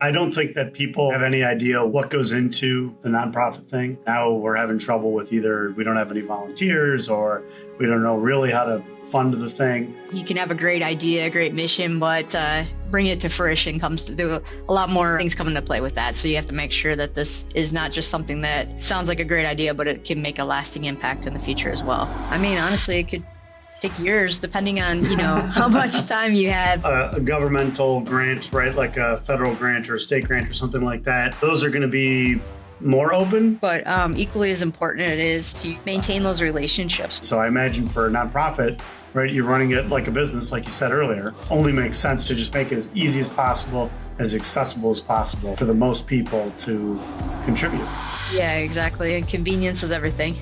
I don't think that people have any idea what goes into the nonprofit thing. Now we're having trouble with either we don't have any volunteers or we don't know really how to fund the thing. You can have a great idea, a great mission, but bring it to fruition comes to do a lot more things come into play with that. So you have to make sure that this is not just something that sounds like a great idea, but it can make a lasting impact in the future as well. I mean, honestly, it could take years depending on, how much time you have. A governmental grant, right? Like a federal grant or a state grant or something like that. Those are going to be more open. But equally as important it is to maintain those relationships. So I imagine for a nonprofit, right, you're running it like a business, like you said earlier, only makes sense to just make it as easy as possible, as accessible as possible for the most people to contribute. Yeah, exactly. And convenience is everything.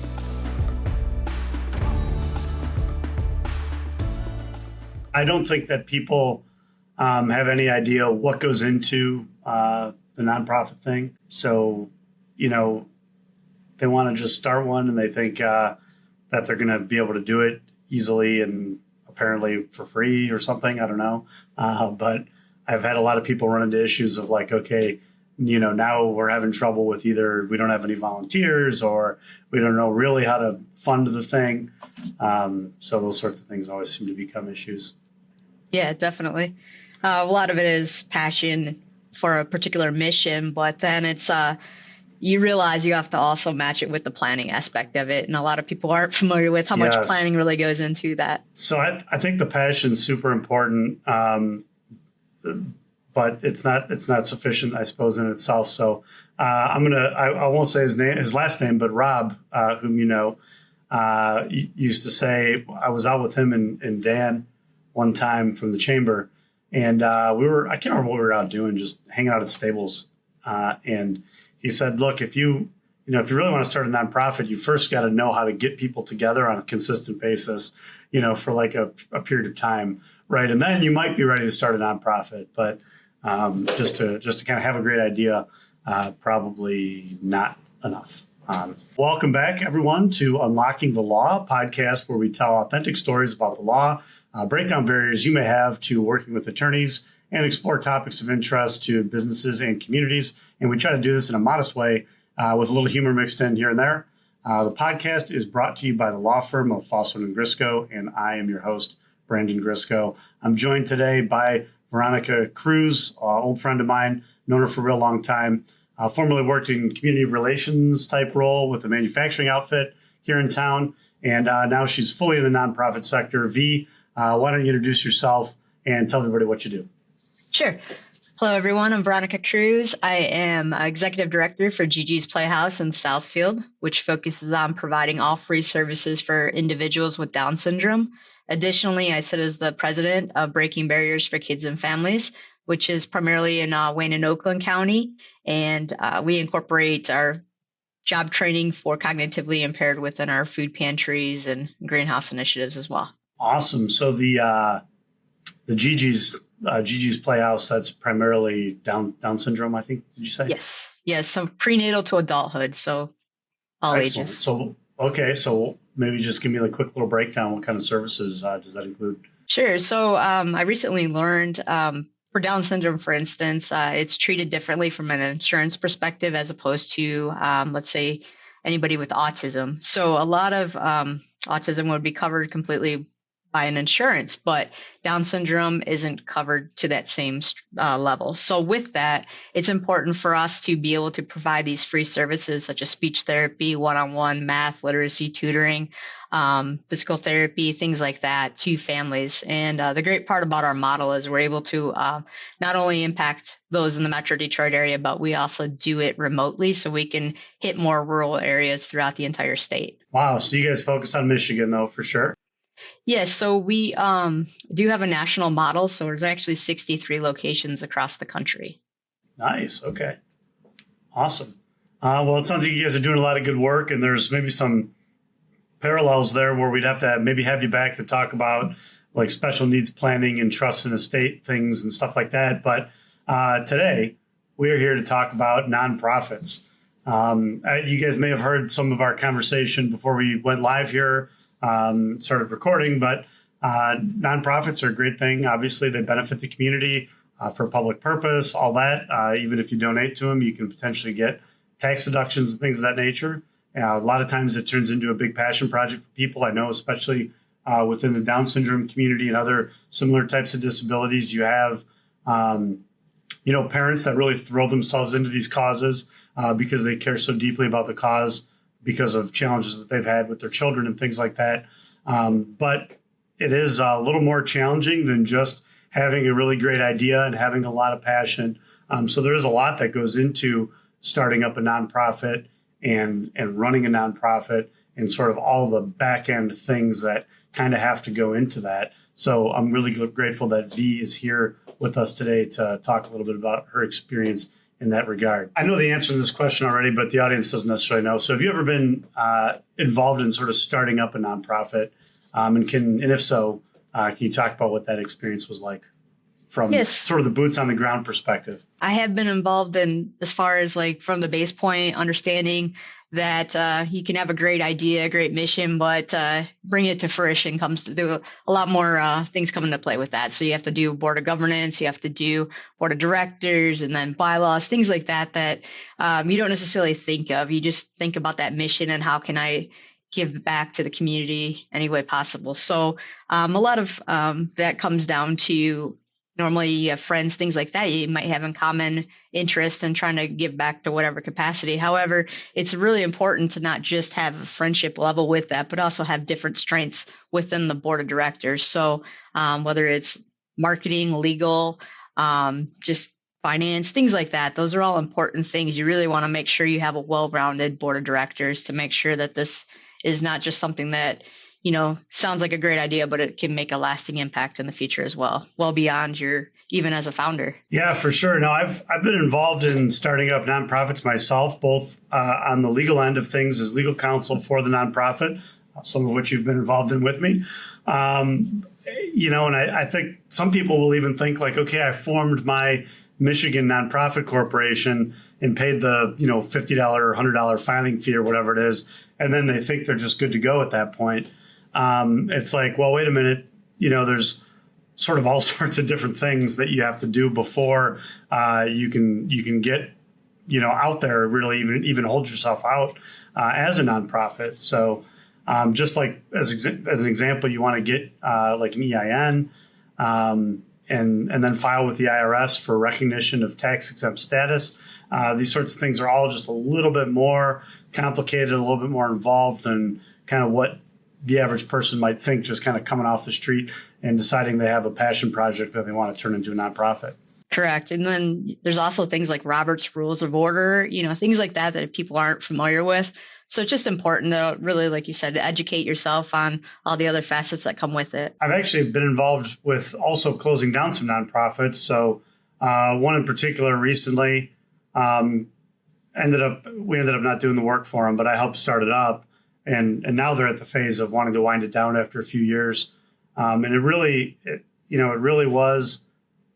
I don't think that people have any idea what goes into the nonprofit thing. So, they want to just start one and they think that they're going to be able to do it easily and apparently for free or something. I don't know. But I've had a lot of people run into issues of like, okay, now we're having trouble with either we don't have any volunteers or we don't know really how to fund the thing. So those sorts of things always seem to become issues. Yeah, definitely. A lot of it is passion for a particular mission, but then it's you realize you have to also match it with the planning aspect of it. And a lot of people aren't familiar with how much planning really goes into that. So I think the passion is super important, but it's not sufficient, I suppose, in itself. So I won't say his last name, but Rob, whom used to say, I was out with him and Dan one time from the chamber, and I can't remember what we were out doing, just hanging out at stables. And he said, look, if you really want to start a nonprofit, you first got to know how to get people together on a consistent basis, for like a period of time. Right. And then you might be ready to start a nonprofit. But just to kind of have a great idea, probably not enough. Welcome back, everyone, to Unlocking the Law, a podcast where we tell authentic stories about the law, break down barriers you may have to working with attorneys, and explore topics of interest to businesses and communities. And we try to do this in a modest way with a little humor mixed in here and there. The podcast is brought to you by the law firm of Foster & Grisco, and I am your host, Brandon Grisco. I'm joined today by Veronica Cruz, old friend of mine, known her for a real long time. Formerly worked in community relations type role with a manufacturing outfit here in town. And now she's fully in the nonprofit sector. V, why don't you introduce yourself and tell everybody what you do? Sure. Hello, everyone. I'm Veronica Cruz. I am Executive Director for Gigi's Playhouse in Southfield, which focuses on providing all free services for individuals with Down syndrome. Additionally, I sit as the president of Breaking Barriers for Kids and Families, which is primarily in Wayne and Oakland County. And we incorporate our job training for cognitively impaired within our food pantries and greenhouse initiatives as well. Awesome. So the Gigi's Playhouse, that's primarily Down syndrome, I think. Did you say? Yes. So prenatal to adulthood. So all Excellent. ages. So maybe just give me a quick little breakdown. What kind of services does that include? Sure. So I recently learned for Down syndrome, for instance, it's treated differently from an insurance perspective as opposed to, let's say, anybody with autism. So a lot of autism would be covered completely by an insurance, but Down syndrome isn't covered to that same level. So with that, it's important for us to be able to provide these free services such as speech therapy, one-on-one math, literacy tutoring, physical therapy, things like that to families. And the great part about our model is we're able to not only impact those in the Metro Detroit area, but we also do it remotely so we can hit more rural areas throughout the entire state. Wow. So you guys focus on Michigan, though, for sure. Yes, so we do have a national model. So there's actually 63 locations across the country. Nice. Okay. Awesome. Well, it sounds like you guys are doing a lot of good work, and there's maybe some parallels there where we'd have to maybe have you back to talk about like special needs planning and trust and estate things and stuff like that. But today we are here to talk about nonprofits. You guys may have heard some of our conversation before we went live here. Started recording, but nonprofits are a great thing. Obviously, they benefit the community. for public purpose, all that. Even if you donate to them, you can potentially get tax deductions and things of that nature. A lot of times it turns into a big passion project for people. I know, especially within the Down syndrome community and other similar types of disabilities, you have parents that really throw themselves into these causes because they care so deeply about the cause because of challenges that they've had with their children and things like that. But it is a little more challenging than just having a really great idea and having a lot of passion. So there is a lot that goes into starting up a nonprofit and running a nonprofit and sort of all the back end things that kind of have to go into that. So I'm really grateful that V is here with us today to talk a little bit about her experience in that regard. I know the answer to this question already, but the audience doesn't necessarily know. So have you ever been involved in sort of starting up a nonprofit? And if so, can you talk about what that experience was like from sort of the boots on the ground perspective? I have been involved in as far as like from the base point, understanding that you can have a great idea, a great mission, but bring it to fruition comes to do a lot more things come into play with that. So you have to do board of governance, you have to do board of directors, and then bylaws, things like that you don't necessarily think of. You just think about that mission and how can I give back to the community any way possible. So a lot of that comes down to normally you have friends, things like that you might have in common interest in trying to give back to whatever capacity. However, it's really important to not just have a friendship level with that, but also have different strengths within the board of directors. So whether it's marketing, legal, just finance, things like that, those are all important things. You really want to make sure you have a well-rounded board of directors to make sure that this is not just something that sounds like a great idea, but it can make a lasting impact in the future as well beyond even as a founder. Yeah, for sure. No, I've been involved in starting up nonprofits myself, both on the legal end of things as legal counsel for the nonprofit, some of which you've been involved in with me. And I think some people will even think like, okay, I formed my Michigan nonprofit corporation and paid the $50 or $100 filing fee or whatever it is, and then they think they're just good to go at that point. It's like, well, wait a minute, there's sort of all sorts of different things that you have to do before you can get out there, really even hold yourself out as a nonprofit. So just like as an example, you want to get like an EIN and then file with the IRS for recognition of tax exempt status. These sorts of things are all just a little bit more complicated, a little bit more involved than kind of what the average person might think, just kind of coming off the street and deciding they have a passion project that they want to turn into a nonprofit. Correct. And then there's also things like Robert's Rules of Order, things like that people aren't familiar with. So it's just important to really, like you said, to educate yourself on all the other facets that come with it. I've actually been involved with also closing down some nonprofits. So one in particular recently we ended up not doing the work for them, but I helped start it up. And now they're at the phase of wanting to wind it down after a few years. And it really was,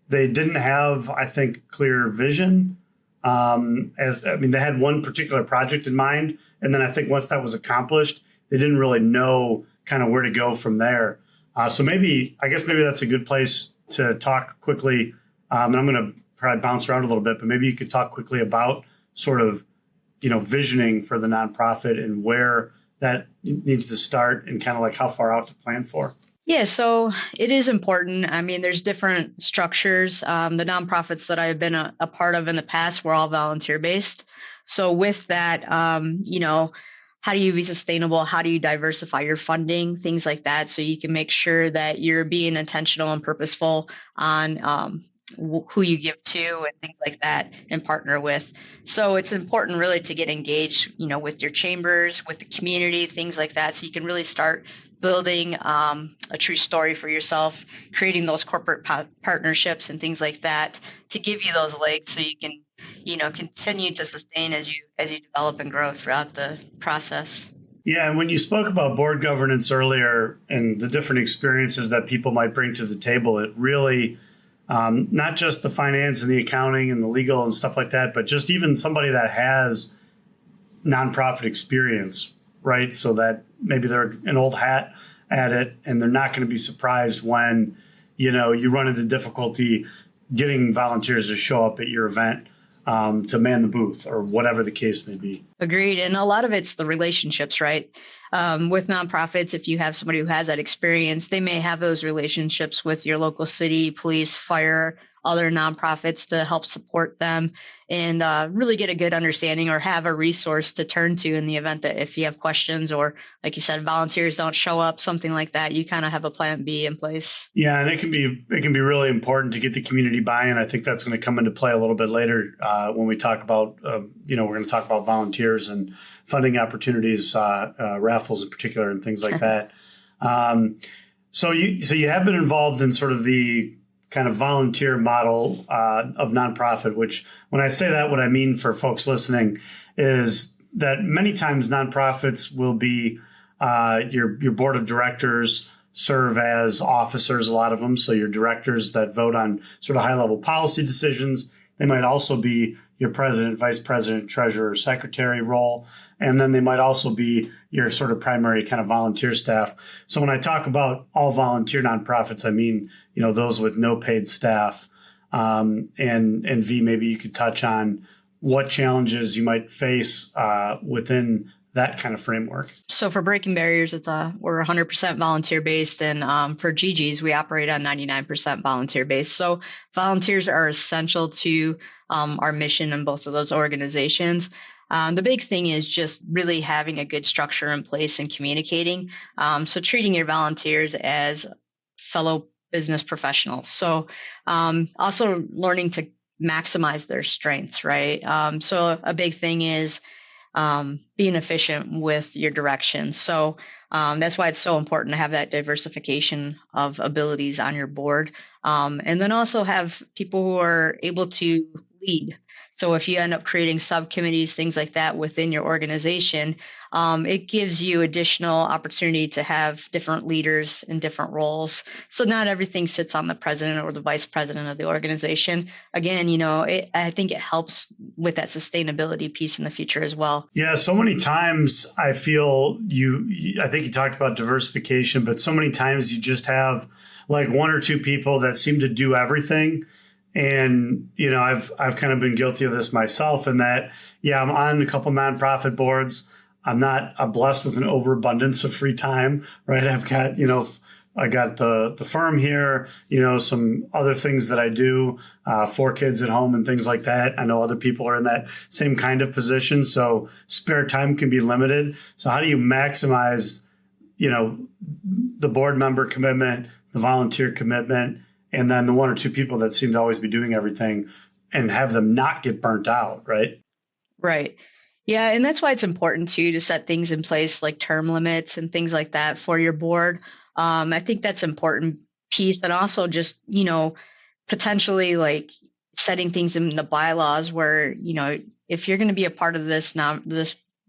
they didn't have, I think, clear vision. They had one particular project in mind. And then I think once that was accomplished, they didn't really know kind of where to go from there. So maybe that's a good place to talk quickly. And I'm going to probably bounce around a little bit, but maybe you could talk quickly about sort of, visioning for the nonprofit and where that needs to start and kind of like how far out to plan for. Yeah, so it is important. There's different structures. The nonprofits that I've been a part of in the past were all volunteer based. So with that, how do you be sustainable? How do you diversify your funding? Things like that. So you can make sure that you're being intentional and purposeful on who you give to and things like that and partner with. So it's important really to get engaged, with your chambers, with the community, things like that. So you can really start building a true story for yourself, creating those corporate partnerships and things like that to give you those legs so you can, continue to sustain as you develop and grow throughout the process. Yeah, and when you spoke about board governance earlier and the different experiences that people might bring to the table, it really not just the finance and the accounting and the legal and stuff like that, but just even somebody that has nonprofit experience, right? So that maybe they're an old hat at it and they're not going to be surprised when, you run into difficulty getting volunteers to show up at your event, to man the booth or whatever the case may be. Agreed. And a lot of it's the relationships, right? With nonprofits, if you have somebody who has that experience, they may have those relationships with your local city, police, fire, other nonprofits to help support them and really get a good understanding or have a resource to turn to in the event that if you have questions or, like you said, volunteers don't show up, something like that, you kind of have a plan B in place. Yeah, and it can be really important to get the community buy-in. I think that's going to come into play a little bit later when we talk about we're going to talk about volunteers and funding opportunities, raffles in particular, and things like that. So you have been involved in sort of the kind of volunteer model of nonprofit, which when I say that, what I mean for folks listening is that many times nonprofits will be your board of directors serve as officers, a lot of them. So your directors that vote on sort of high level policy decisions. They might also be your president, vice president, treasurer, secretary role. And then they might also be your sort of primary kind of volunteer staff. So when I talk about all volunteer nonprofits, I mean, those with no paid staff. And V, maybe you could touch on what challenges you might face within that kind of framework. So for Breaking Barriers, we're 100% volunteer based, and for GG's, we operate on 99% volunteer based. So volunteers are essential to our mission in both of those organizations. The big thing is just really having a good structure in place and communicating. So treating your volunteers as fellow business professionals. So also learning to maximize their strengths, right? So a big thing is being efficient with your direction. So that's why it's so important to have that diversification of abilities on your board. And then also have people who are able to lead. So if you end up creating subcommittees, things like that within your organization, it gives you additional opportunity to have different leaders in different roles. So not everything sits on the president or the vice president of the organization. Again, I think it helps with that sustainability piece in the future as well. Yeah, so many times I feel I think you talked about diversification, but so many times you just have like one or two people that seem to do everything. And, I've kind of been guilty of this myself in that, I'm on a couple nonprofit boards. I'm blessed with an overabundance of free time, right? I've got, I got the firm here, some other things that I do, 4 kids at home and things like that. I know other people are in that same kind of position. So spare time can be limited. So how do you maximize, the board member commitment, the volunteer commitment, and then the one or two people that seem to always be doing everything and have them not get burnt out, right? Right. Yeah. And that's why it's important too to set things in place like term limits and things like that for your board. I think that's an important piece. And also just, potentially like setting things in the bylaws where, if you're going to be a part of this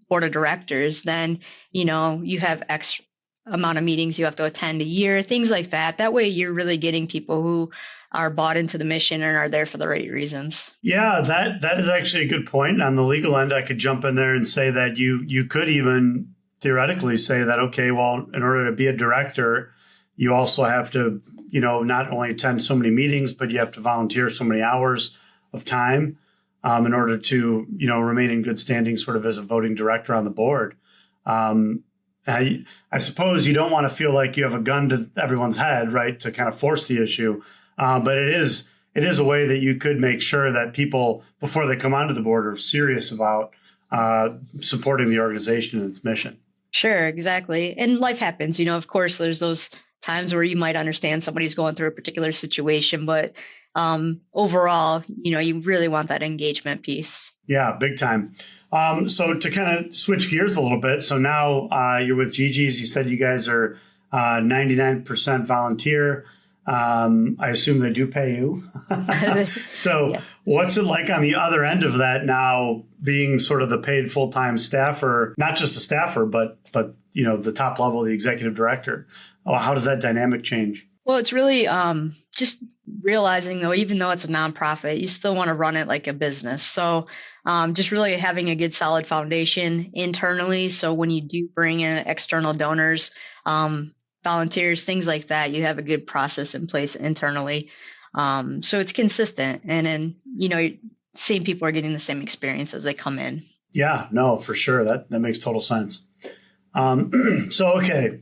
board of directors, then, you have X amount of meetings you have to attend a year, things like that. That way you're really getting people who are bought into the mission and are there for the right reasons. Yeah, that is actually a good point. On the legal end, I could jump in there and say that you could even theoretically say that, okay, well, in order to be a director, you also have to, not only attend so many meetings, but you have to volunteer so many hours of time in order to, remain in good standing sort of as a voting director on the board. I suppose you don't want to feel like you have a gun to everyone's head, right, to kind of force the issue. But it is a way that you could make sure that people, before they come onto the board, are serious about supporting the organization and its mission. Sure, exactly. And life happens. Of course, there's those times where you might understand somebody's going through a particular situation, but overall, you really want that engagement piece. Yeah, big time. So to kind of switch gears a little bit. So now you're with Gigi's. You said you guys are 99% volunteer. I assume they do pay you. So yeah. What's it like on the other end of that now, being sort of the paid full-time staffer, not just a staffer, but the top level, the executive director? How does that dynamic change? Well, it's really just realizing, though, even though it's a nonprofit, you still want to run it like a business. So just really having a good, solid foundation internally. So when you do bring in external donors, volunteers, things like that, you have a good process in place internally. So it's consistent, and then same people are getting the same experience as they come in. Yeah, no, for sure. That makes total sense. Okay,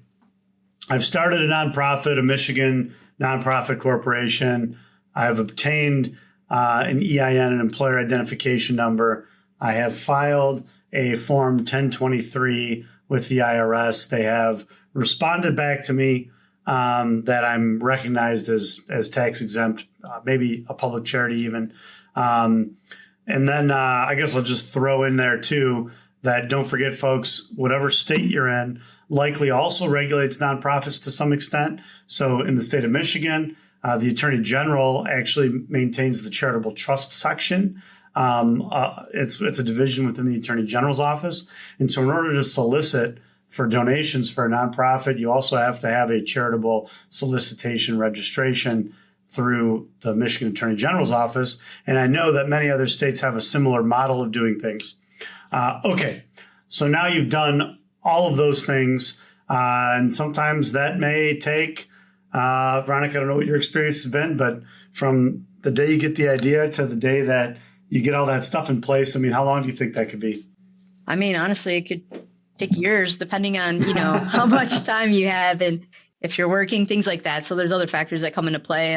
I've started a nonprofit, a Michigan nonprofit corporation. I've obtained an EIN, an employer identification number. I have filed a Form 1023 with the IRS. They have responded back to me that I'm recognized as tax exempt, maybe a public charity even. And then I guess I'll just throw in there too that don't forget, folks, whatever state you're in likely also regulates nonprofits to some extent. So in the state of Michigan, the Attorney General actually maintains the charitable trust section. It's a division within the Attorney General's office. And so in order to solicit for donations for a nonprofit, you also have to have a charitable solicitation registration through the Michigan Attorney General's office. And I know that many other states have a similar model of doing things. Okay, so now you've done all of those things, and sometimes that may take, Veronica, I don't know what your experience has been, but from the day you get the idea to the day that you get all that stuff in place, I mean, how long do you think that could be? I mean, honestly, it could take years depending on, how much time you have and if you're working, things like that. So there's other factors that come into play,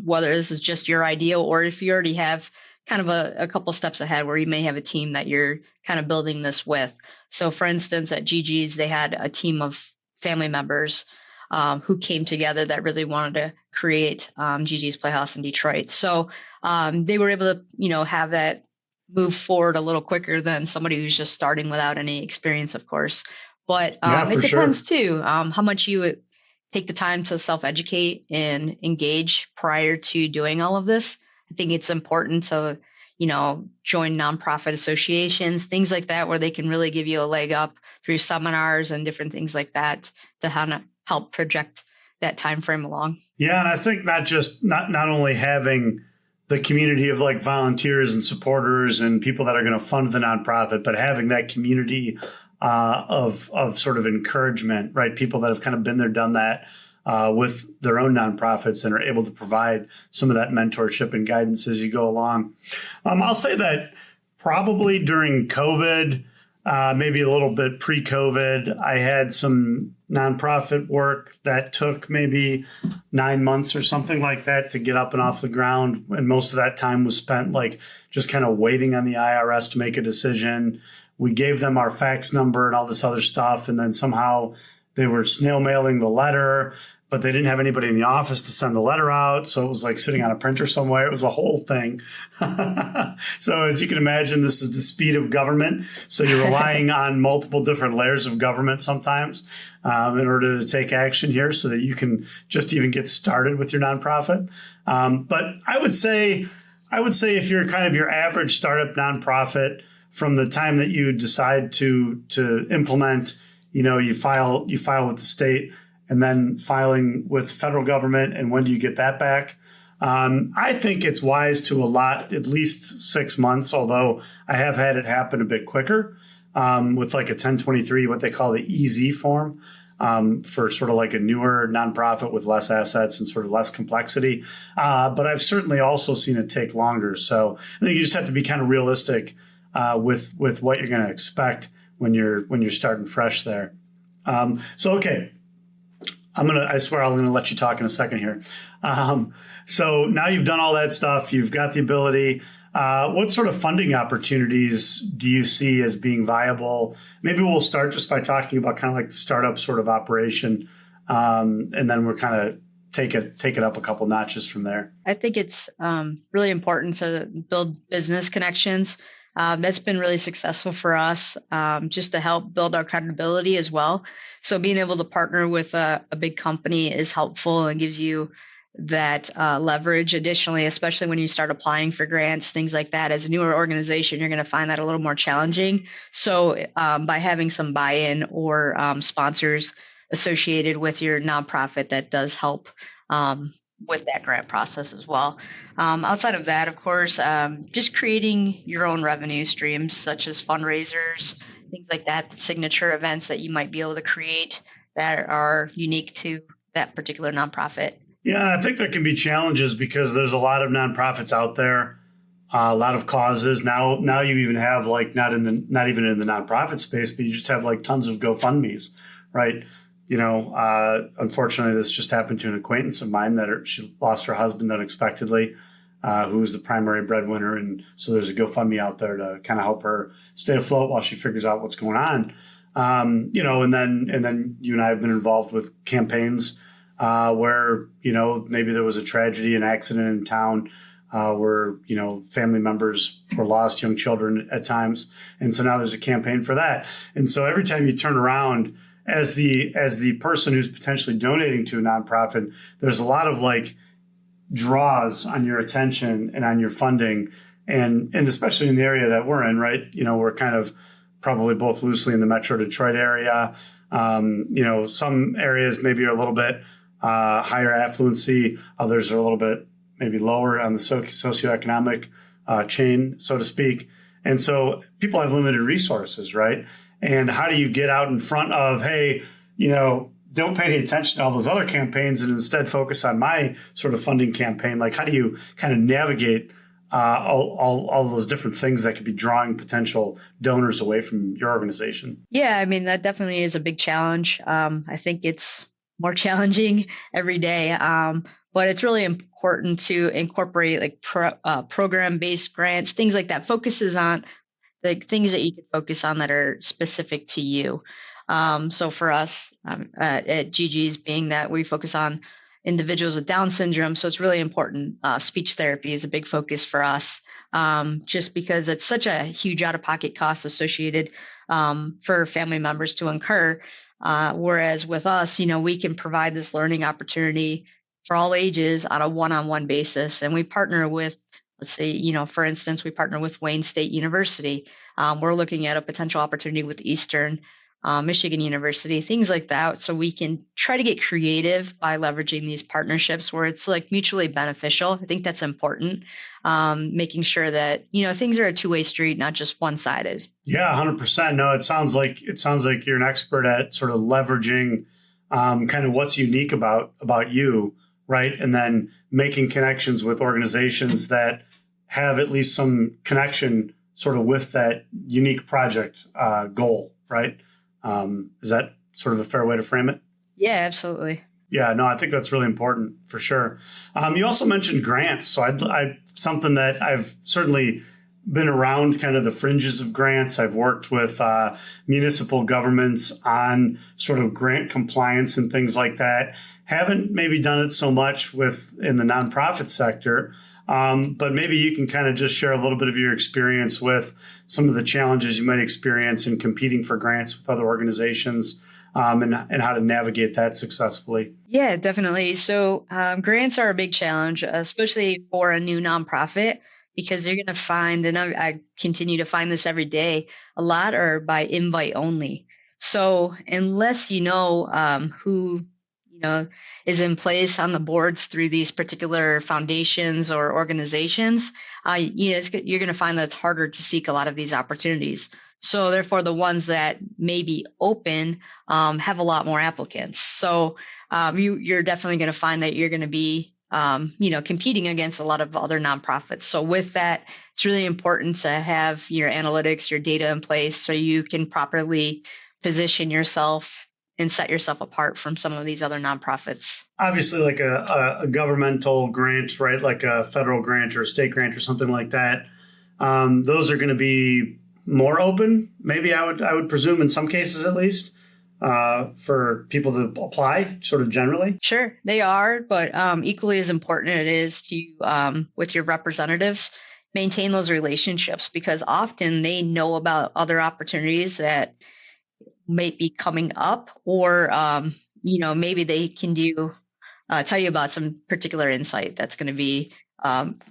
whether this is just your idea or if you already have kind of a couple steps ahead where you may have a team that you're kind of building this with. So for instance, at Gigi's, they had a team of family members who came together that really wanted to create Gigi's Playhouse in Detroit. So they were able to, have that move forward a little quicker than somebody who's just starting without any experience, of course. But it depends too, how much you take the time to self-educate and engage prior to doing all of this. I think it's important to, join nonprofit associations, things like that, where they can really give you a leg up through seminars and different things like that to help project that time frame along. Yeah, and I think not only having the community of like volunteers and supporters and people that are going to fund the nonprofit, but having that community of sort of encouragement, right? People that have kind of been there, done that with their own nonprofits and are able to provide some of that mentorship and guidance as you go along. I'll say that probably during COVID, maybe a little bit pre-COVID, I had some nonprofit work that took maybe 9 months or something like that to get up and off the ground. And most of that time was spent like just kind of waiting on the IRS to make a decision. We gave them our fax number and all this other stuff. And then somehow they were snail mailing the letter, but they didn't have anybody in the office to send the letter out. So it was like sitting on a printer somewhere. It was a whole thing. So as you can imagine, this is the speed of government. So you're relying on multiple different layers of government sometimes in order to take action here so that you can just even get started with your nonprofit. But I would say if you're kind of your average startup nonprofit, from the time that you decide to implement, you file with the state and then filing with the federal government. And when do you get that back? I think it's wise to allot at least 6 months, although I have had it happen a bit quicker with like a 1023, what they call the EZ form for sort of like a newer nonprofit with less assets and sort of less complexity. But I've certainly also seen it take longer. So I think you just have to be kind of realistic with what you're going to expect when you're starting fresh there. Okay, I swear I'm gonna let you talk in a second here. So now you've done all that stuff, you've got the ability. What sort of funding opportunities do you see as being viable? Maybe we'll start just by talking about kind of like the startup sort of operation, and then we're kind of take it up a couple notches from there. I think it's really important to build business connections. That's been really successful for us, just to help build our credibility as well. So being able to partner with a big company is helpful and gives you that leverage. Additionally, especially when you start applying for grants, things like that, as a newer organization, you're going to find that a little more challenging. So by having some buy-in or sponsors associated with your nonprofit, that does help with that grant process as well. Outside of that, of course, just creating your own revenue streams, such as fundraisers, things like that, signature events that you might be able to create that are unique to that particular nonprofit. Yeah, I think there can be challenges because there's a lot of nonprofits out there, a lot of causes. Now you even have like not even in the nonprofit space, but you just have like tons of GoFundMe's, right? Unfortunately, this just happened to an acquaintance of mine she lost her husband unexpectedly, who was the primary breadwinner, and so there's a GoFundMe out there to kind of help her stay afloat while she figures out what's going on. And then you and I have been involved with campaigns where maybe there was a tragedy, an accident in town, where family members were lost, young children at times, and so now there's a campaign for that. And so every time you turn around as the person who's potentially donating to a nonprofit, there's a lot of like draws on your attention and on your funding, and especially in the area that we're in, right? We're kind of probably both loosely in the Metro Detroit area. Some areas maybe are a little bit higher affluency, others are a little bit maybe lower on the socioeconomic chain, so to speak. And so people have limited resources, right? And how do you get out in front of, hey, don't pay any attention to all those other campaigns and instead focus on my sort of funding campaign? Like, how do you kind of navigate all those different things that could be drawing potential donors away from your organization? Yeah, I mean, that definitely is a big challenge. I think it's more challenging every day. But it's really important to incorporate like program-based grants, things like that. Focuses on like things that you can focus on that are specific to you. So for us at GG's, being that we focus on individuals with Down syndrome, so it's really important. Speech therapy is a big focus for us, just because it's such a huge out-of-pocket cost associated for family members to incur. Whereas with us, we can provide this learning opportunity for all ages on a one-on-one basis. And we partner with, let's say, for instance, we partner with Wayne State University. We're looking at a potential opportunity with Eastern Michigan University, things like that. So we can try to get creative by leveraging these partnerships where it's like mutually beneficial. I think that's important. Making sure that, things are a two-way street, not just one-sided. Yeah, 100%. No, it sounds like you're an expert at sort of leveraging kind of what's unique about you, right? And then making connections with organizations that have at least some connection sort of with that unique project goal, right? Is that sort of a fair way to frame it? Yeah, absolutely. Yeah, no, I think that's really important for sure. You also mentioned grants. So something that I've certainly been around kind of the fringes of grants. I've worked with municipal governments on sort of grant compliance and things like that. Haven't maybe done it so much in the nonprofit sector, but maybe you can kind of just share a little bit of your experience with some of the challenges you might experience in competing for grants with other organizations, and how to navigate that successfully. Yeah, definitely. So grants are a big challenge, especially for a new nonprofit, because you're going to find, and I continue to find this every day, a lot are by invite only. So unless who is in place on the boards through these particular foundations or organizations, you're going to find that it's harder to seek a lot of these opportunities. So therefore, the ones that may be open have a lot more applicants. So you're definitely going to find that you're going to be competing against a lot of other nonprofits. So with that, it's really important to have your analytics, your data in place so you can properly position yourself and set yourself apart from some of these other nonprofits. Obviously, like a governmental grant, right? Like a federal grant or a state grant or something like that. Those are going to be more open, maybe I would presume in some cases at least, for people to apply sort of generally. Sure, they are, but equally as important it is to, with your representatives, maintain those relationships, because often they know about other opportunities that may be coming up, or maybe they can tell you about some particular insight that's going to be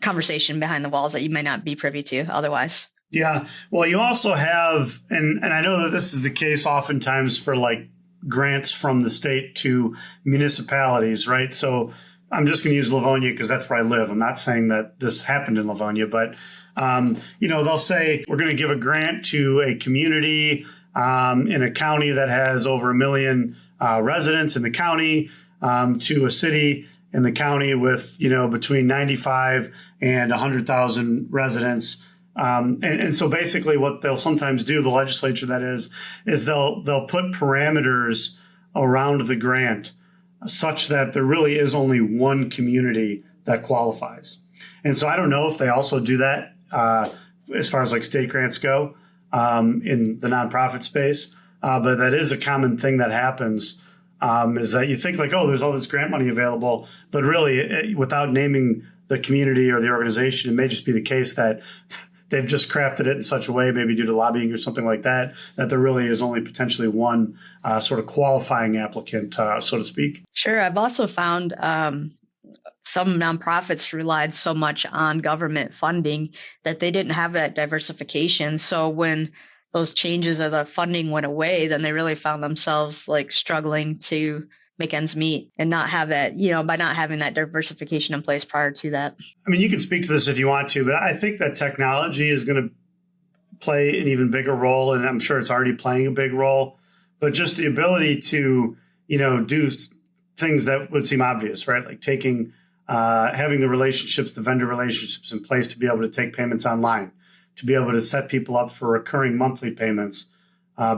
conversation behind the walls that you might not be privy to otherwise. Yeah. Well, you also have, and I know that this is the case oftentimes for like grants from the state to municipalities, right? So I'm just going to use Livonia because that's where I live. I'm not saying that this happened in Livonia, but, they'll say we're going to give a grant to a community in a county that has over 1 million residents in the county, to a city in the county with, between 95 and 100,000 residents. And so basically what they'll sometimes do, the legislature that is they'll put parameters around the grant such that there really is only one community that qualifies. And so I don't know if they also do that as far as like state grants go in the nonprofit space. But that is a common thing that happens, is that you think like, oh, there's all this grant money available, but really without naming the community or the organization, it may just be the case that they've just crafted it in such a way, maybe due to lobbying or something like that, that there really is only potentially one sort of qualifying applicant, so to speak. Sure. I've also found some nonprofits relied so much on government funding that they didn't have that diversification. So when those changes or the funding went away, then they really found themselves like struggling to make ends meet and not have that, by not having that diversification in place prior to that. I mean, you can speak to this if you want to, but I think that technology is going to play an even bigger role, and I'm sure it's already playing a big role, but just the ability to, do things that would seem obvious, right? Like having the vendor relationships in place to be able to take payments online, to be able to set people up for recurring monthly payments,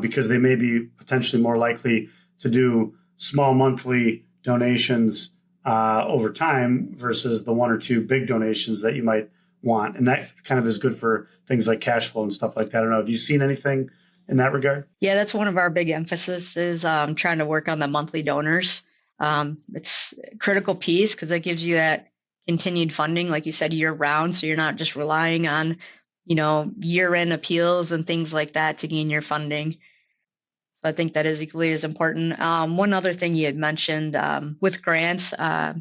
because they may be potentially more likely to do small monthly donations over time versus the one or two big donations that you might want. And that kind of is good for things like cash flow and stuff like that. I don't know. Have you seen anything in that regard? Yeah, that's one of our big emphasis is trying to work on the monthly donors. It's a critical piece because it gives you that continued funding, like you said, year round. So you're not just relying on, year-end appeals and things like that to gain your funding. So I think that is equally as important. One other thing you had mentioned with grants, I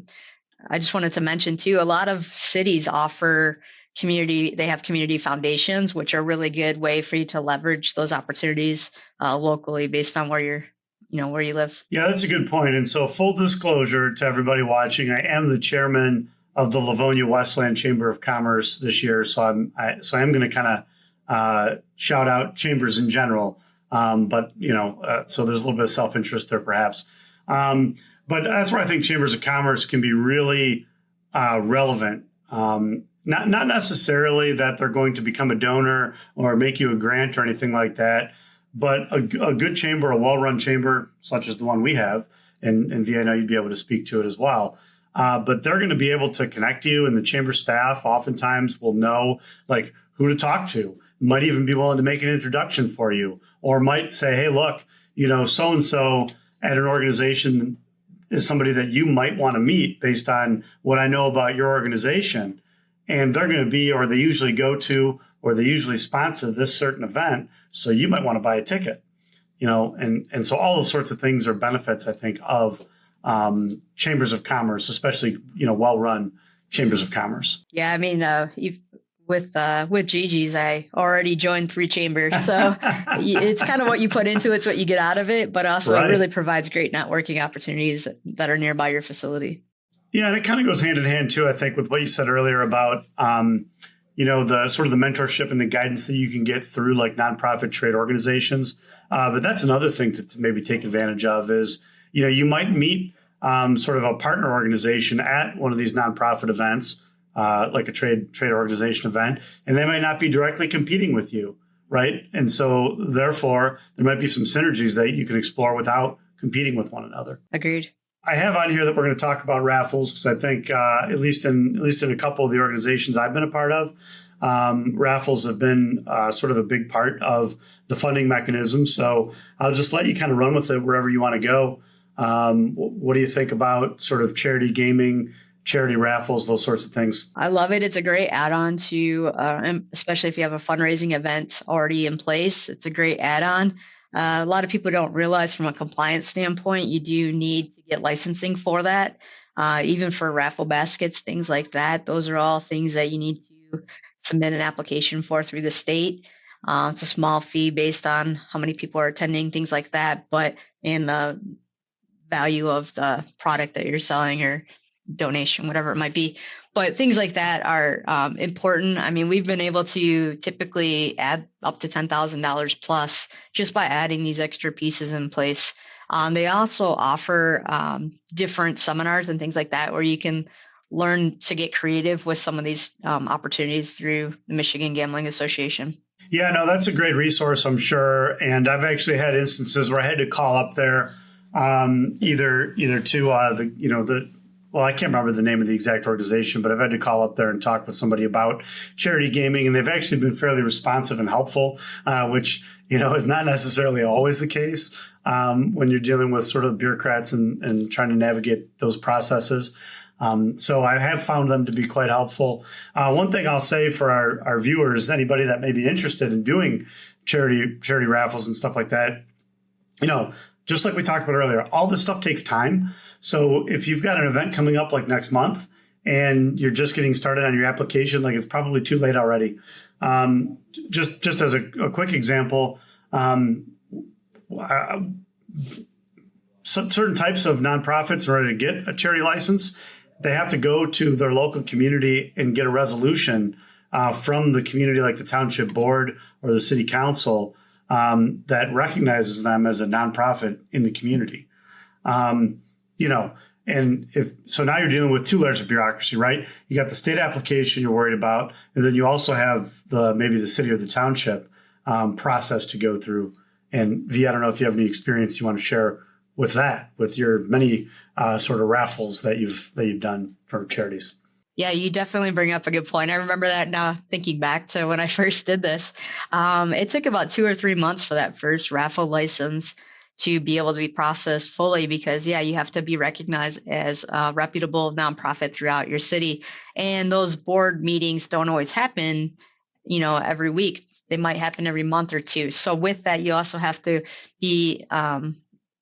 just wanted to mention too, a lot of cities offer they have community foundations, which are a really good way for you to leverage those opportunities locally based on where you live. Yeah, that's a good point. And so full disclosure to everybody watching, I am the chairman of the Livonia Westland Chamber of Commerce this year. So I am going to kind of shout out chambers in general. But, so there's a little bit of self-interest there perhaps. But that's where I think chambers of commerce can be really relevant. Not necessarily that they're going to become a donor or make you a grant or anything like that, but a good chamber, a well-run chamber, such as the one we have, and V, I know you'd be able to speak to it as well. But they're going to be able to connect you, and the chamber staff oftentimes will know like who to talk to, might even be willing to make an introduction for you, or might say, hey, look, so-and-so at an organization is somebody that you might want to meet based on what I know about your organization. And they're going to be, or they usually go to, or they usually sponsor this certain event. So you might want to buy a ticket, and so all those sorts of things are benefits, I think, of chambers of commerce, especially, well-run chambers of commerce. Yeah. I mean, with Gigi's, I already joined 3 chambers. So it's kind of what you put into it's what you get out of it, but also It really provides great networking opportunities that are nearby your facility. Yeah, and it kind of goes hand in hand too, I think, with what you said earlier about, the sort of the mentorship and the guidance that you can get through like nonprofit trade organizations. But that's another thing to maybe take advantage of is, you might meet sort of a partner organization at one of these nonprofit events, like a trade organization event, and they might not be directly competing with you, right? And so therefore, there might be some synergies that you can explore without competing with one another. Agreed. I have on here that we're going to talk about raffles because I think at least in a couple of the organizations I've been a part of, raffles have been sort of a big part of the funding mechanism. So I'll just let you kind of run with it wherever you want to go. What do you think about sort of charity gaming, charity raffles, those sorts of things? I love it. It's a great add-on to, especially if you have a fundraising event already in place. It's a great add-on. A lot of people don't realize from a compliance standpoint, you do need to get licensing for that. Even for raffle baskets, things like that. Those are all things that you need to submit an application for through the state. It's a small fee based on how many people are attending, things like that. But in the value of the product that you're selling or donation, whatever it might be. But things like that are important. I mean, we've been able to typically add up to $10,000 plus just by adding these extra pieces in place. They also offer different seminars and things like that where you can learn to get creative with some of these opportunities through the Michigan Gambling Association. Yeah, no, that's a great resource, I'm sure. And I've actually had instances where I had to call up there, either to well, I can't remember the name of the exact organization, but I've had to call up there and talk with somebody about charity gaming, and they've actually been fairly responsive and helpful, which is not necessarily always the case when you're dealing with sort of bureaucrats and trying to navigate those processes. So I have found them to be quite helpful. One thing I'll say for our viewers, anybody that may be interested in doing charity raffles and stuff like that, just like we talked about earlier, all this stuff takes time. So if you've got an event coming up like next month and you're just getting started on your application, like it's probably too late already. Just as a quick example, certain types of nonprofits, in order to get a charity license, they have to go to their local community and get a resolution from the community, like the township board or the city council, that recognizes them as a nonprofit in the community. And so now you're dealing with two layers of bureaucracy, right? You got the state application you're worried about, and then you also have maybe the city or the township process to go through. And V, I don't know if you have any experience you want to share with that, with your many sort of raffles that you've done for charities. Yeah, you definitely bring up a good point. I remember that now, thinking back to when I first did this. It took about 2 or 3 months for that first raffle license to be able to be processed fully because, you have to be recognized as a reputable nonprofit throughout your city. And those board meetings don't always happen, every week. They might happen every month or two. So with that, you also have to be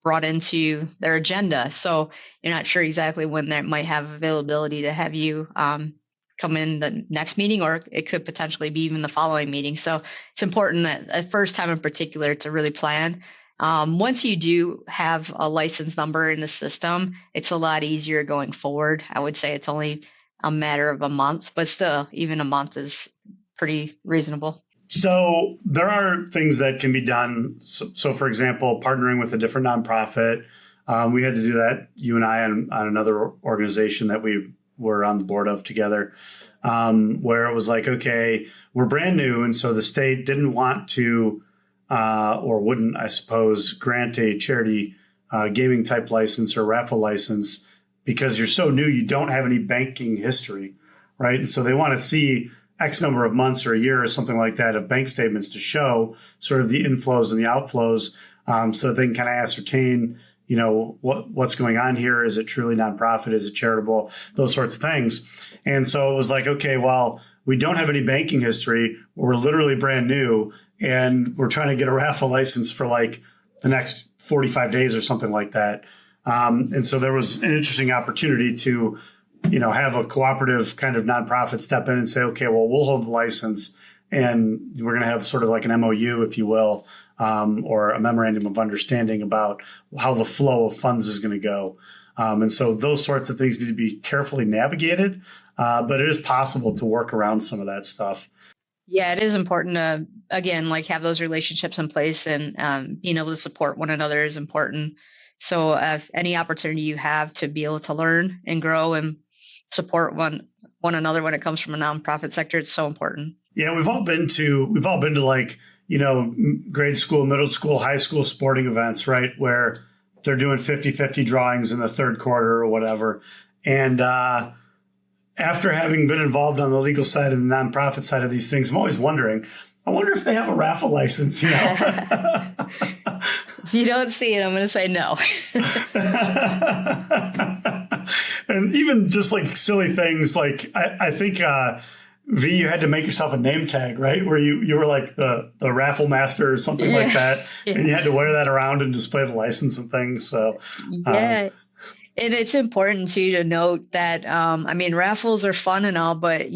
brought into their agenda. So you're not sure exactly when they might have availability to have you come in the next meeting, or it could potentially be even the following meeting. So it's important that at first time in particular to really plan. Once you do have a license number in the system, it's a lot easier going forward. I would say it's only a matter of a month, but still, even a month is pretty reasonable. So there are things that can be done. So for example, partnering with a different nonprofit. We had to do that, you and I, on another organization that we were on the board of together, where it was like, okay, we're brand new. And so the state didn't want to, or wouldn't, I suppose, grant a charity gaming type license or raffle license because you're so new, you don't have any banking history, right? And so they want to see X number of months or a year or something like that of bank statements to show sort of the inflows and the outflows, so that they can kind of ascertain, what's going on here. Is it truly nonprofit? Is it charitable? Those sorts of things. And so it was like, okay, well, we don't have any banking history. We're literally brand new, and we're trying to get a raffle license for like the next 45 days or something like that. And so there was an interesting opportunity to have a cooperative kind of nonprofit step in and say, okay, well, we'll hold the license and we're going to have sort of like an MOU, if you will, or a memorandum of understanding about how the flow of funds is going to go. And so those sorts of things need to be carefully navigated, but it is possible to work around some of that stuff. Yeah, it is important to, again, have those relationships in place, and being able to support one another is important. So if any opportunity you have to be able to learn and grow and support one another when it comes from a nonprofit sector, it's so important. Yeah, we've all been to like, grade school, middle school, high school sporting events, right? Where they're doing 50-50 drawings in the third quarter or whatever. And after having been involved on the legal side and the nonprofit side of these things, I'm always wondering, I wonder if they have a raffle license, If you don't see it, I'm going to say no. And even just like silly things, like I think, V, you had to make yourself a name tag, right? Where you were like the raffle master or something like that. Yeah. And you had to wear that around and display the license and things. So, yeah. And it's important too to note that, raffles are fun and all, but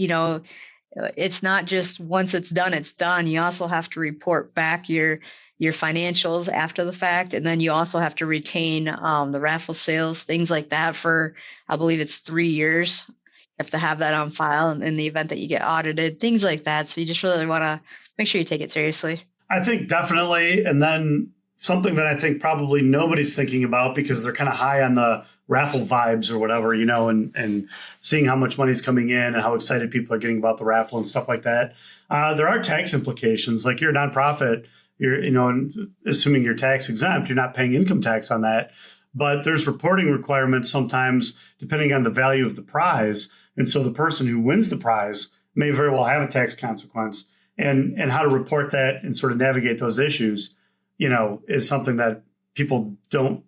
it's not just once it's done, it's done. You also have to report back your financials after the fact. And then you also have to retain the raffle sales, things like that for, I believe it's 3 years. You have to have that on file in the event that you get audited, things like that. So you just really want to make sure you take it seriously. I think definitely. And then something that I think probably nobody's thinking about because they're kind of high on the raffle vibes or whatever, and seeing how much money's coming in and how excited people are getting about the raffle and stuff like that. There are tax implications. Like, you're a nonprofit, and assuming you're tax exempt, you're not paying income tax on that. But there's reporting requirements sometimes depending on the value of the prize. And so the person who wins the prize may very well have a tax consequence. And how to report that and sort of navigate those issues, is something that people don't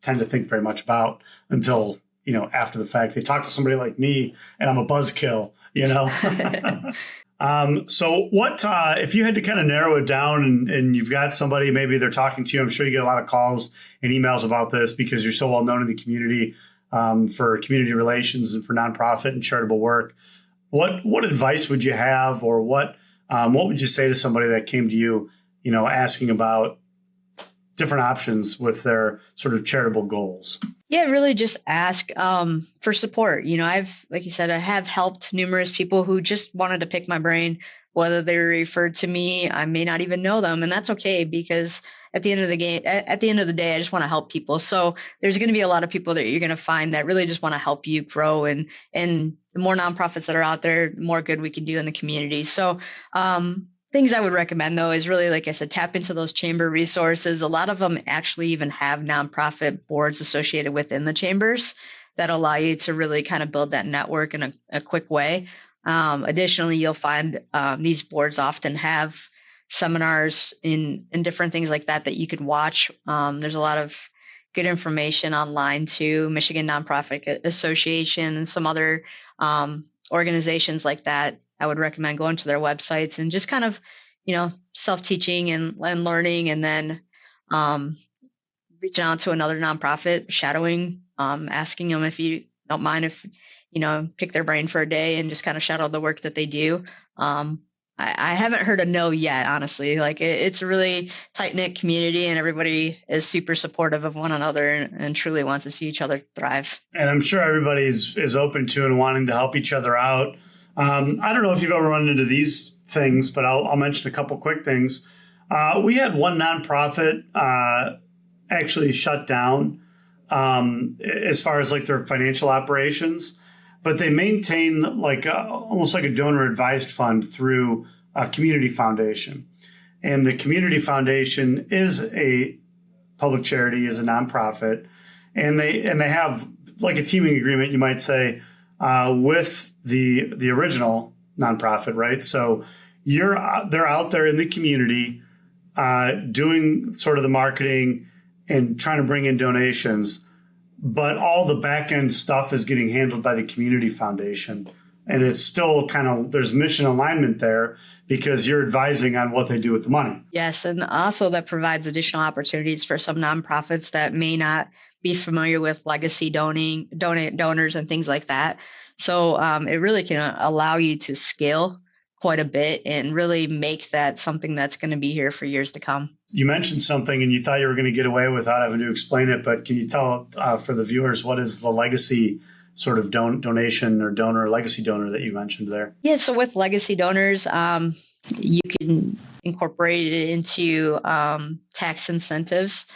tend to think very much about until, after the fact. They talk to somebody like me and I'm a buzzkill, So what, if you had to kind of narrow it down and you've got somebody, maybe they're talking to you, I'm sure you get a lot of calls and emails about this because you're so well known in the community, for community relations and for nonprofit and charitable work. What advice would you have, or what would you say to somebody that came to you, asking about different options with their sort of charitable goals? Yeah, really just ask for support. Like you said, I have helped numerous people who just wanted to pick my brain, whether they were referred to me. I may not even know them, and that's okay, because at the end of the day, I just want to help people. So there's going to be a lot of people that you're going to find that really just want to help you grow, and the more nonprofits that are out there, the more good we can do in the community. So things I would recommend, though, is really, like I said, tap into those chamber resources. A lot of them actually even have nonprofit boards associated within the chambers that allow you to really kind of build that network in a quick way. Additionally, you'll find these boards often have seminars in different things like that you could watch. There's a lot of good information online too. Michigan Nonprofit Association and some other organizations like that. I would recommend going to their websites and just kind of, self-teaching and learning, and then reaching out to another nonprofit, shadowing, asking them if you don't mind if, pick their brain for a day and just kind of shadow the work that they do. I haven't heard a no yet, honestly. Like, it's a really tight-knit community, and everybody is super supportive of one another and truly wants to see each other thrive. And I'm sure everybody is open to and wanting to help each other out. I don't know if you've ever run into these things, but I'll mention a couple quick things. We had one nonprofit actually shut down as far as like their financial operations, but they maintain almost like a donor advised fund through a community foundation. And the community foundation is a public charity, is a nonprofit, and they have like a teaming agreement, you might say, with the original nonprofit, right? So they're out there in the community doing sort of the marketing and trying to bring in donations, but all the back end stuff is getting handled by the community foundation. And it's still there's mission alignment there because you're advising on what they do with the money. Yes, and also that provides additional opportunities for some nonprofits that may not be familiar with legacy donors and things like that. So it really can allow you to scale quite a bit and really make that something that's going to be here for years to come. You mentioned something and you thought you were going to get away without having to explain it, but can you tell for the viewers, what is the legacy sort of donation or donor, legacy donor that you mentioned there? Yeah, so with legacy donors, you can incorporate it into tax incentives.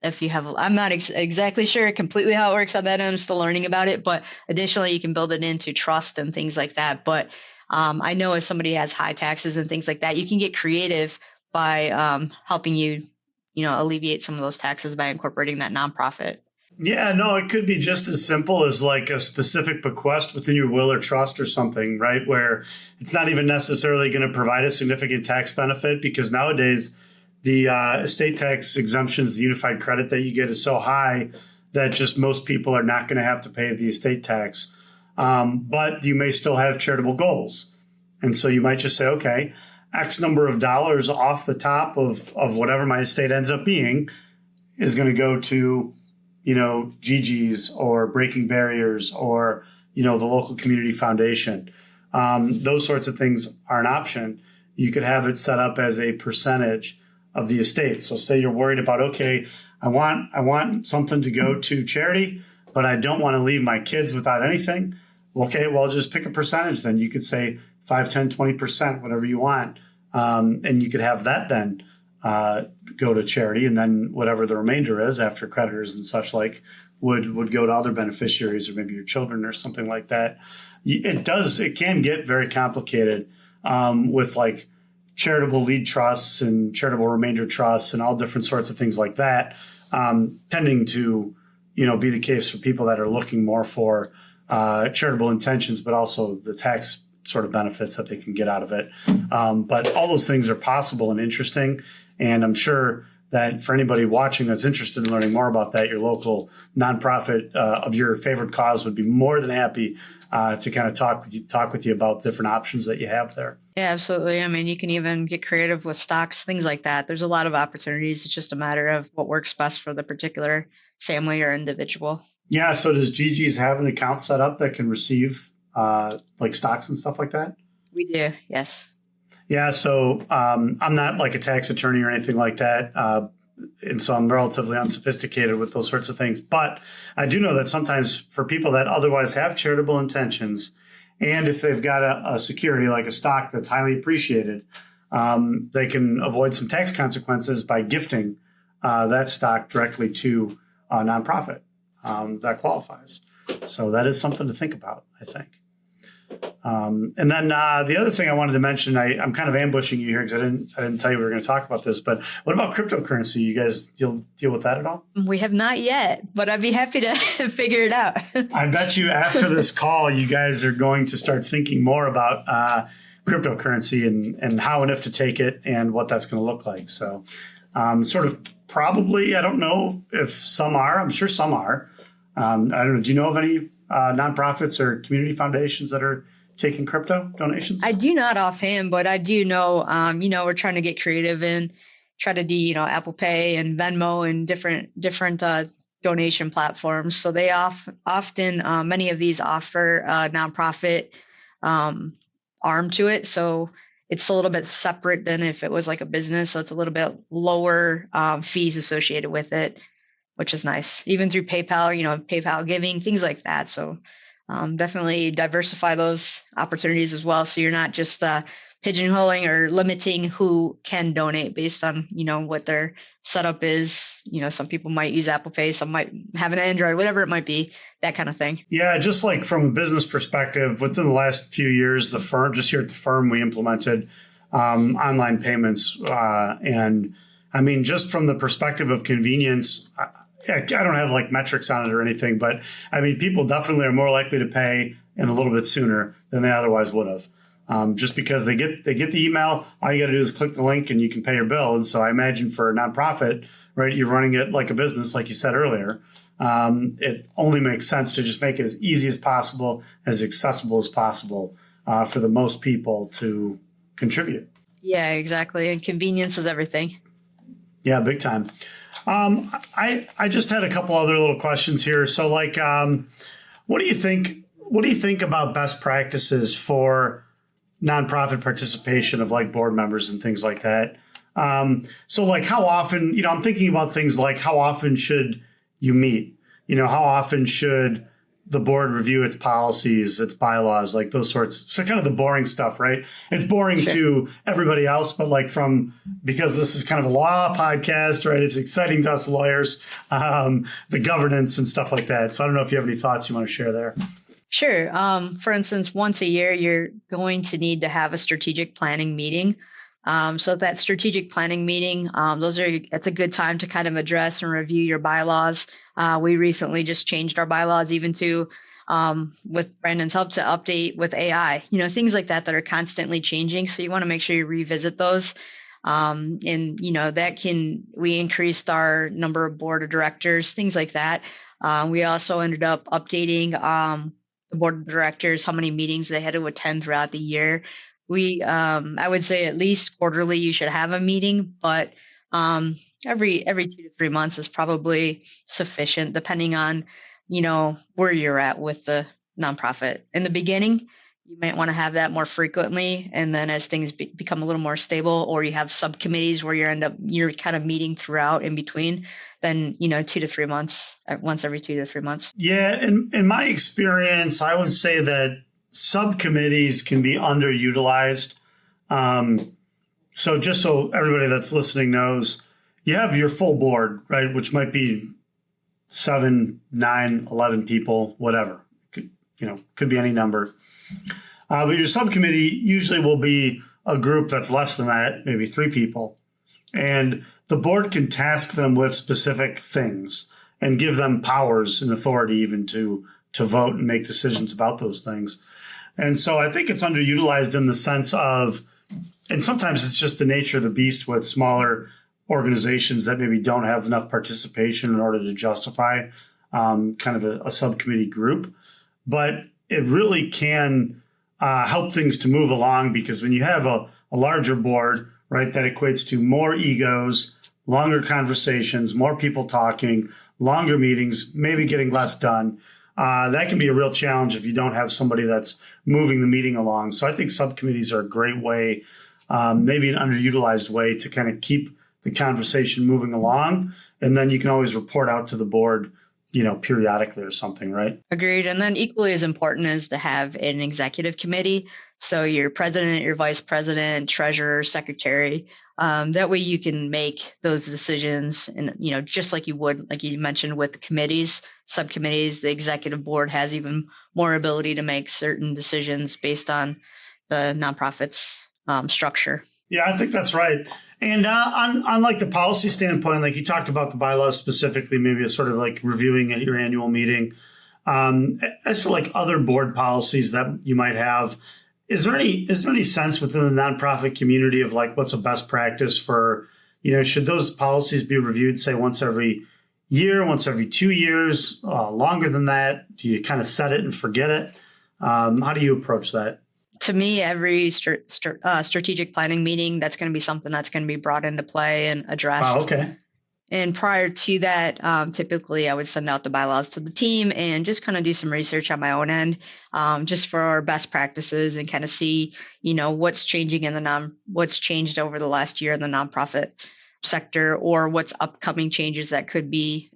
If you have, I'm not exactly sure completely how it works on that end. I'm still learning about it, but additionally, you can build it into trust and things like that. But I know if somebody has high taxes and things like that, you can get creative by helping you, alleviate some of those taxes by incorporating that nonprofit. Yeah, no, it could be just as simple as like a specific bequest within your will or trust or something, right? Where it's not even necessarily going to provide a significant tax benefit, because nowadays the estate tax exemptions, the unified credit that you get is so high that just most people are not going to have to pay the estate tax. But you may still have charitable goals. And so you might just say, okay, X number of dollars off the top of whatever my estate ends up being is going to go to, Gigi's or Breaking Barriers or, the local community foundation. Those sorts of things are an option. You could have it set up as a percentage of the estate. So say you're worried about, okay, I want something to go to charity, but I don't want to leave my kids without anything. Okay, well, just pick a percentage then. You could say 5, 10, 20%, whatever you want, And you could have that then go to charity, and then whatever the remainder is after creditors and such like would go to other beneficiaries or maybe your children or something like that. It can get very complicated with like charitable lead trusts and charitable remainder trusts and all different sorts of things like that, tending to, be the case for people that are looking more for charitable intentions, but also the tax sort of benefits that they can get out of it. But all those things are possible and interesting. And I'm sure that for anybody watching that's interested in learning more about that, your local nonprofit of your favorite cause would be more than happy to kind of talk with you about different options that you have there. Yeah, absolutely. I mean, you can even get creative with stocks, things like that. There's a lot of opportunities. It's just a matter of what works best for the particular family or individual. Yeah. So does Gigi's have an account set up that can receive like stocks and stuff like that? We do. Yes. Yeah. So I'm not like a tax attorney or anything like that. And so I'm relatively unsophisticated with those sorts of things. But I do know that sometimes for people that otherwise have charitable intentions, and if they've got a security like a stock that's highly appreciated, they can avoid some tax consequences by gifting that stock directly to a nonprofit that qualifies. So that is something to think about, I think. And then the other thing I wanted to mention, I'm kind of ambushing you here because I didn't tell you we were going to talk about this, but what about cryptocurrency? You guys deal with that at all? We have not yet, but I'd be happy to figure it out. I bet you after this call, you guys are going to start thinking more about cryptocurrency and how and if to take it and what that's going to look like. So sort of probably, I don't know if some are. I'm sure some are. I don't know. Do you know of any nonprofits or community foundations that are taking crypto donations? I do not offhand, but I do know, we're trying to get creative and try to do, Apple Pay and Venmo and different donation platforms. So they often, many of these offer a nonprofit arm to it. So it's a little bit separate than if it was like a business. So it's a little bit lower fees associated with it, which is nice. Even through PayPal, PayPal giving, things like that. So definitely diversify those opportunities as well. So you're not just pigeonholing or limiting who can donate based on, what their setup is. Some people might use Apple Pay, some might have an Android, whatever it might be, that kind of thing. Yeah, just like from a business perspective, within the last few years, just here at the firm, we implemented online payments. And I mean, just from the perspective of convenience, I don't have like metrics on it or anything, but I mean, people definitely are more likely to pay in a little bit sooner than they otherwise would have. Just because they get the email, all you got to do is click the link and you can pay your bill. And so I imagine for a nonprofit, right, you're running it like a business, like you said earlier. It only makes sense to just make it as easy as possible, as accessible as possible for the most people to contribute. Yeah, exactly. And convenience is everything. Yeah, big time. I just had a couple other little questions here. So like, what do you think about best practices for nonprofit participation of like board members and things like that? So like how often, I'm thinking about things like how often should you meet? How often should the board review its policies, its bylaws, like those sorts. So kind of the boring stuff, right? It's boring to everybody else, but like because this is kind of a law podcast, right? It's exciting to us lawyers, the governance and stuff like that. So I don't know if you have any thoughts you want to share there. Sure. For instance, once a year, you're going to need to have a strategic planning meeting. So that strategic planning meeting, it's a good time to kind of address and review your bylaws. We recently just changed our bylaws even to, with Brandon's help, to update with AI, things like that are constantly changing. So you want to make sure you revisit those. We increased our number of board of directors, things like that. We also ended up updating the board of directors, how many meetings they had to attend throughout the year. I would say at least quarterly you should have a meeting, but every 2 to 3 months is probably sufficient, depending on where you're at with the nonprofit. In the beginning, you might want to have that more frequently, and then as things become a little more stable, or you have subcommittees where you're kind of meeting throughout in between, then 2 to 3 months, once every 2 to 3 months. Yeah, in my experience, I would say that subcommittees can be underutilized. So just so everybody that's listening knows, you have your full board, right? Which might be 7, 9, 11 people, whatever. Could be any number. But your subcommittee usually will be a group that's less than that, maybe 3 people. And the board can task them with specific things and give them powers and authority even to vote and make decisions about those things. And so I think it's underutilized in the sense of, and sometimes it's just the nature of the beast with smaller organizations that maybe don't have enough participation in order to justify kind of a subcommittee group. But it really can help things to move along, because when you have a larger board, right, that equates to more egos, longer conversations, more people talking, longer meetings, maybe getting less done. That can be a real challenge if you don't have somebody that's moving the meeting along. So I think subcommittees are a great way, maybe an underutilized way to kind of keep the conversation moving along. And then you can always report out to the board, periodically or something, right? Agreed. And then equally as important is to have an executive committee. So your president, your vice president, treasurer, secretary. That way you can make those decisions, and just like you would, like you mentioned with the committees, subcommittees, the executive board has even more ability to make certain decisions based on the nonprofit's structure. Yeah, I think that's right. And on like the policy standpoint, like you talked about the bylaws specifically, maybe it's sort of like reviewing at your annual meeting. As for like other board policies that you might have, is there any sense within the nonprofit community of like what's a best practice for, should those policies be reviewed, say, once every year, once every 2 years, longer than that? Do you kind of set it and forget it? How do you approach that? To me, every strategic planning meeting, that's going to be something that's going to be brought into play and addressed. Wow, okay. And prior to that, typically I would send out the bylaws to the team and just kind of do some research on my own end, just for our best practices, and kind of see, what's changing what's changed over the last year in the nonprofit sector, or what's upcoming changes that could be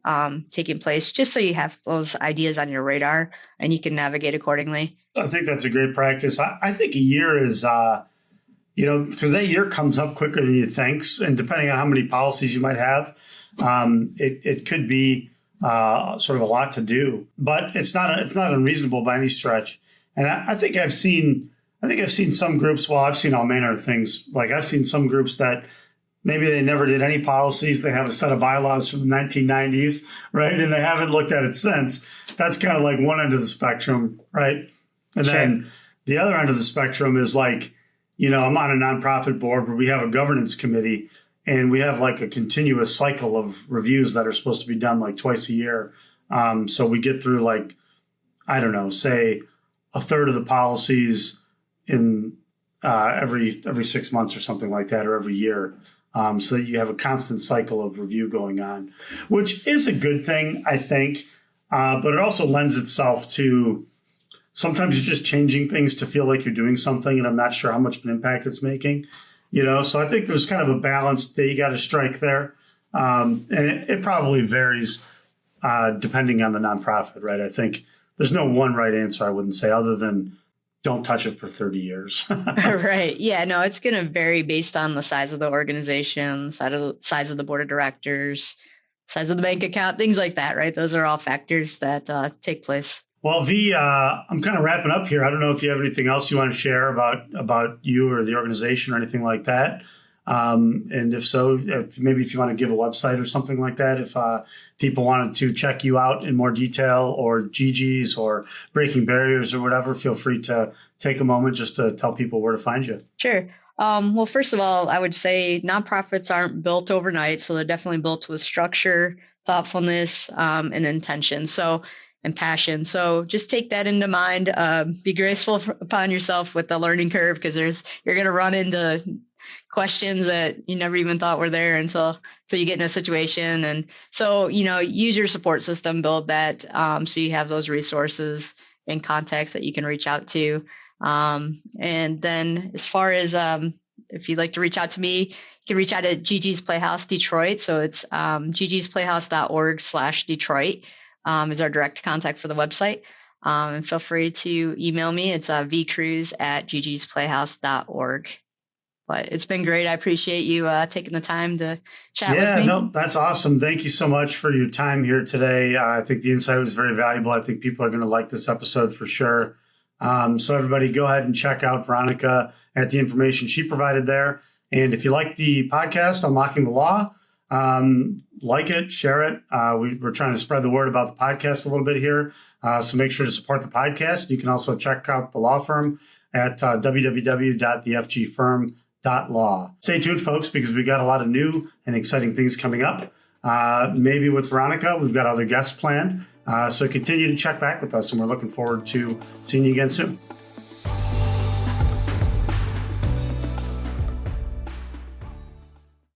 taking place, just so you have those ideas on your radar and you can navigate accordingly. I think that's a great practice. I think a year is, because that year comes up quicker than you think. And depending on how many policies you might have, it could be sort of a lot to do. But it's not unreasonable by any stretch. And I think I've seen some groups. Well, I've seen all manner of things. Like I've seen some groups that maybe they never did any policies. They have a set of bylaws from the 1990s, right? And they haven't looked at it since. That's kind of like one end of the spectrum, right? And then the other end of the spectrum is like, I'm on a nonprofit board where we have a governance committee, and we have like a continuous cycle of reviews that are supposed to be done like twice a year. So we get through like, I don't know, say a third of the policies in every 6 months or something like that, or every year. So that you have a constant cycle of review going on, which is a good thing, I think. But it also lends itself to sometimes you're just changing things to feel like you're doing something, and I'm not sure how much of an impact it's making. So I think there's kind of a balance that you got to strike there. And it probably varies depending on the nonprofit, right? I think there's no one right answer, I wouldn't say, other than don't touch it for 30 years. Right. Yeah, no, it's going to vary based on the size of the organization, size of the board of directors, size of the bank account, things like that, right? Those are all factors that take place. Well, V, I'm kind of wrapping up here. I don't know if you have anything else you want to share about you or the organization or anything like that. And if so, maybe if you want to give a website or something like that, if people wanted to check you out in more detail, or GG's or Breaking Barriers or whatever, feel free to take a moment just to tell people where to find you. Sure. Well, first of all, I would say nonprofits aren't built overnight. So they're definitely built with structure, thoughtfulness, and intention. And passion. So just take that into mind. Be graceful upon yourself with the learning curve, because you're going to run into questions that you never even thought were there until you get in a situation. And so, use your support system, build that, so you have those resources and contacts that you can reach out to. And then as far as if you'd like to reach out to me, you can reach out at Gigi's Playhouse Detroit. So it's gigisplayhouse.org/Detroit. Is our direct contact for the website. And feel free to email me. It's vcruz@gigisplayhouse.org. But it's been great. I appreciate you taking the time to chat with Yeah, me. no, that's awesome. Thank you so much for your time here today. I think the insight was very valuable. I think people are going to like this episode for sure. So everybody go ahead and check out Veronica at the information she provided there. And if you like the podcast, Unlocking the Law, like it, share it. We're trying to spread the word about the podcast a little bit here. So make sure to support the podcast. You can also check out the law firm at www.thefgfirm.law. Stay tuned, folks, because we got a lot of new and exciting things coming up. Maybe with Veronica, we've got other guests planned. So continue to check back with us, and we're looking forward to seeing you again soon.